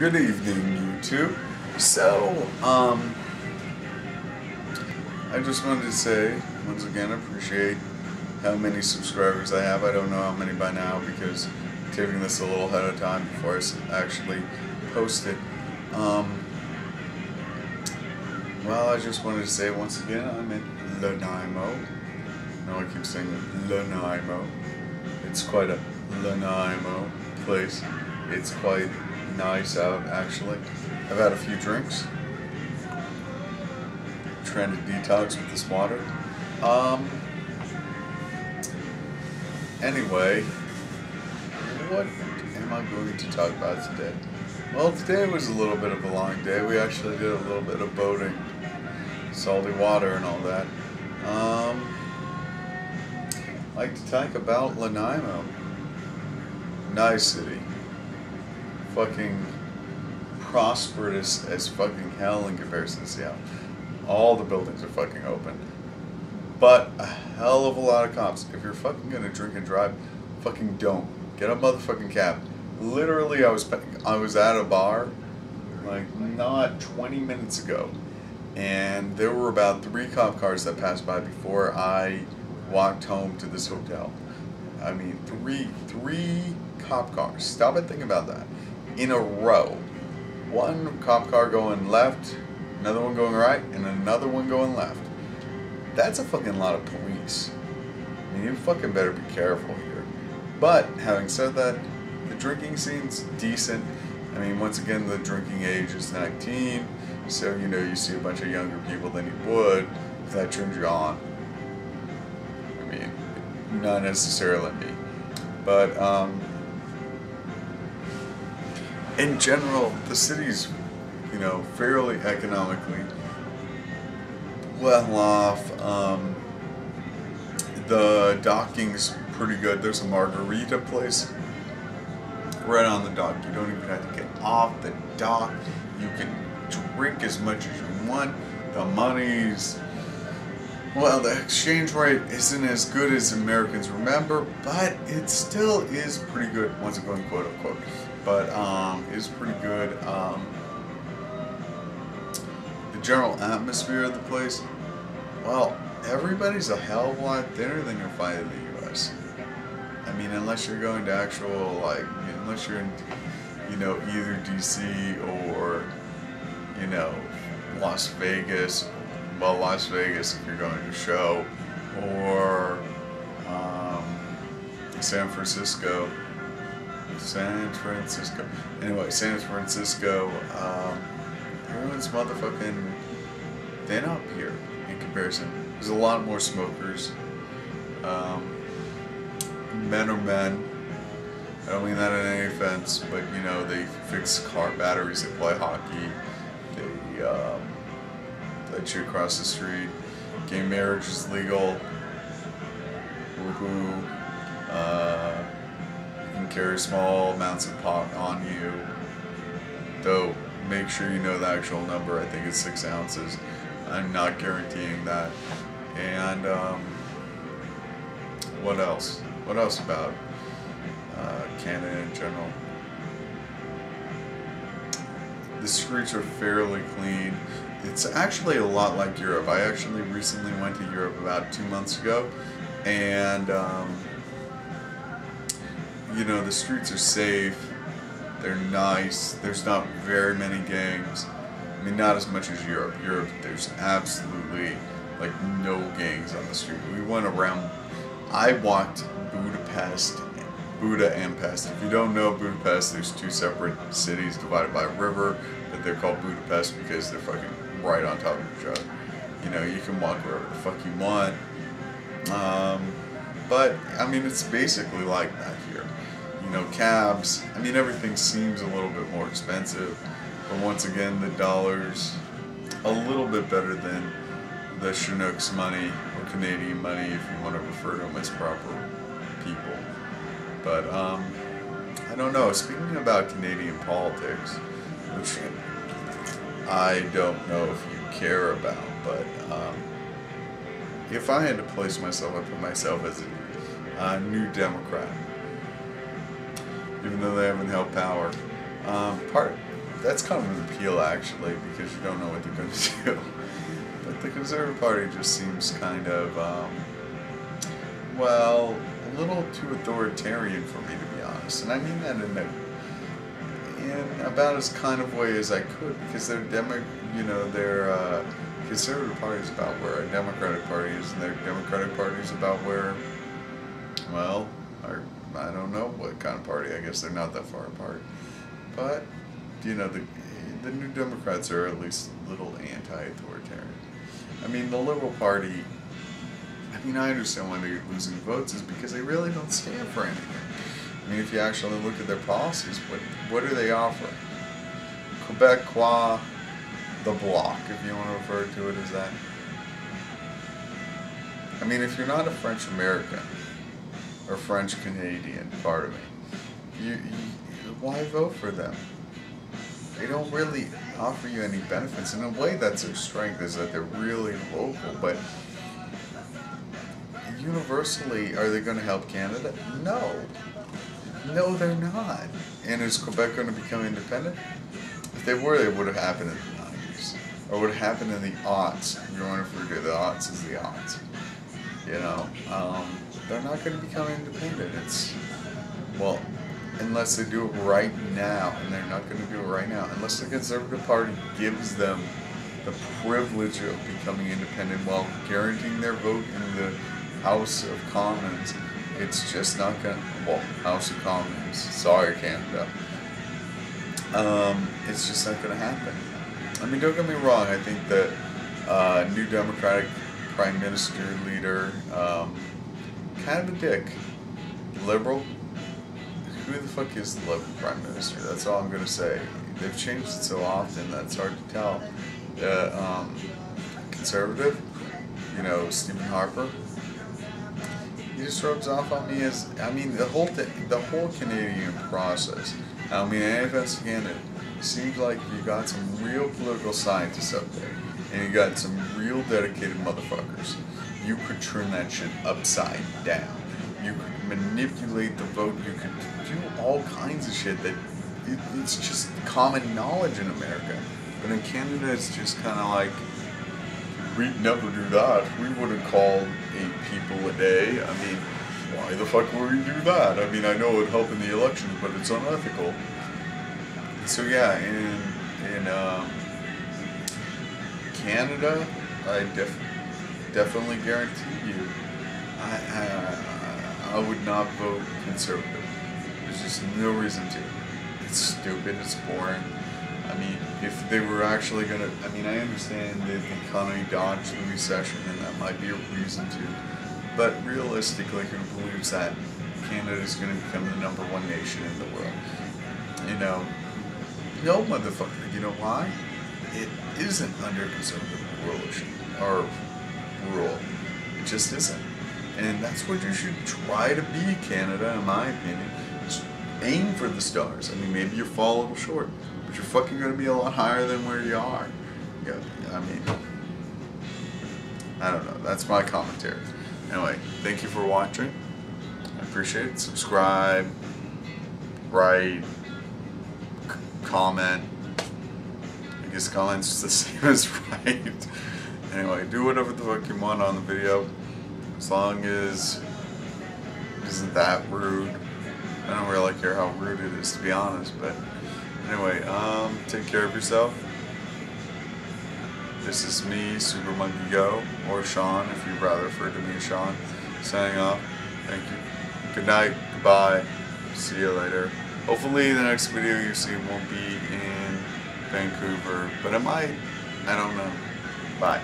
Good evening, YouTube. So, I just wanted to say, once again, I appreciate how many subscribers I have. I don't know how many by now because I'm taping this a little ahead of time before I actually post it. Well, I just wanted to say once again, I'm in Nanaimo. I know I keep saying Nanaimo. It's quite a Nanaimo place. It's quite nice out, actually. I've had a few drinks. Trying to detox with this water. Anyway, what am I going to talk about today? Well, today was a little bit of a long day. We actually did a little bit of boating, salty water and all that. I'd like to talk about Nanaimo. Nice city. Fucking prosperous as fucking hell in comparison to Seattle. All the buildings are fucking open. But a hell of a lot of cops. If you're fucking gonna drink and drive, fucking don't. Get a motherfucking cab. Literally, I was at a bar, like, not 20 minutes ago, and there were about 3 cop cars that passed by before I walked home to this hotel. I mean, three cop cars. Stop and think about that. In a row. One cop car going left, another one going right, and another one going left. That's a fucking lot of police. I mean, you fucking better be careful here. But, having said that, the drinking scene's decent. I mean, once again, the drinking age is 19, so, you know, you see a bunch of younger people than you would if that turns you on. I mean, not necessarily me. But, in general, the city's, you know, fairly economically well off. The docking's pretty good. There's a margarita place right on the dock. You don't even have to get off the dock. You can drink as much as you want. The money's, well, the exchange rate isn't as good as Americans remember, but it still is pretty good, once again, quote unquote. But is pretty good. The general atmosphere of the place, well, everybody's a hell of a lot thinner than you'll find in the U.S. I mean, unless you're going to actual, like, unless you're in, you know, either D.C. or, you know, Las Vegas. Well, Las Vegas if you're going to a show, or San Francisco. Anyway, San Francisco, everyone's motherfucking thin up here in comparison. There's a lot more smokers. Men are men. I don't mean that in any offense, but, you know, they fix car batteries, they play hockey, they let you cross the street. Gay marriage is legal. Woohoo. You can carry small amounts of pot on you. Though, make sure you know the actual number. I think it's 6 ounces. I'm not guaranteeing that. And, what else? What else about Canada in general? The streets are fairly clean. It's actually a lot like Europe. I actually recently went to Europe about 2 months ago, and you know, the streets are safe, they're nice, there's not very many gangs. I mean, not as much as Europe. Europe, there's absolutely, like, no gangs on the street. We went around, I walked Buda and Pest. If you don't know Budapest, there's 2 separate cities divided by a river, but they're called Budapest because they're fucking right on top of each other. You know, you can walk wherever the fuck you want. But, I mean, it's basically like that here. You know, cabs, I mean, everything seems a little bit more expensive, but once again, the dollar's a little bit better than the Chinooks money, or Canadian money, if you want to refer to them as proper people. But, I don't know, speaking about Canadian politics, which I don't know if you care about, but, if I had to place myself, I'd put myself as a New Democrat, even though they haven't held power. that's kind of an appeal actually, because you don't know what they're going to do. But the Conservative Party just seems kind of, well, a little too authoritarian for me, to be honest. And I mean that in about as kind of way as I could, because their Conservative Party is about where our Democratic Party is, and their Democratic Party is about where, well, I don't know what kind of party. I guess they're not that far apart. But, you know, the New Democrats are at least a little anti-authoritarian. I mean, the Liberal Party, I mean, I understand why they're losing votes is because they really don't stand for anything. I mean, if you actually look at their policies, what do they offer? Quebecois, the Bloc, if you want to refer to it as that. I mean, if you're not a French American, or French Canadian, pardon me, why vote for them? They don't really offer you any benefits. In a way, that's their strength, is that they're really local, but universally, are they going to help Canada? No. No, they're not. And is Quebec going to become independent? If they were, it would have happened in the 90s. Or would have happened in the aughts. If you want to forget, the aughts is the aughts. You know, they're not going to become independent. Well, unless they do it right now, and they're not going to do it right now, unless the Conservative Party gives them the privilege of becoming independent while guaranteeing their vote in the House of Commons. It's just not going to, well, House of Commons, sorry Canada, it's just not going to happen. I mean, don't get me wrong, I think that new Democratic Prime Minister leader, kind of a dick. Liberal? Who the fuck is the Liberal Prime Minister? That's all I'm going to say. They've changed it so often that it's hard to tell. Conservative? You know, Stephen Harper? He just rubs off on me as, I mean, the whole Canadian process. I mean, any offense to Canada, it seems like you got some real political scientists up there, and you got some real dedicated motherfuckers. You could turn that shit upside down. You could manipulate the vote. You could do all kinds of shit that it's just common knowledge in America. But in Canada, it's just kind of like, we'd never do that. We wouldn't call 8 people a day. I mean, why the fuck would we do that? I mean, I know it would help in the elections, but it's unethical. So yeah, in Canada, I definitely guarantee you, I would not vote Conservative. There's just no reason to. It's stupid, it's boring. I mean, if they were actually going to, I mean, I understand that the economy dodged the recession, and that might be a reason to, but realistically, who believes that Canada is going to become the #1 nation in the world? You know, no motherfucker. You know why? It isn't under conservative rule. It just isn't. And that's what you should try to be, Canada, in my opinion. Just aim for the stars. I mean, maybe you fall a little short, but you're fucking going to be a lot higher than where you are. Yeah, I mean, I don't know. That's my commentary. Anyway, thank you for watching. I appreciate it. Subscribe, write, comment. I guess comment's the same as write. Anyway, do whatever the fuck you want on the video, as long as it isn't that rude. I don't really care how rude it is, to be honest, but anyway, take care of yourself. This is me, Super Monkey Go, or Sean, if you'd rather refer to me as Sean, signing off. Thank you. Good night, goodbye, see you later. Hopefully the next video you see won't be in Vancouver, but it might, I don't know. Bye.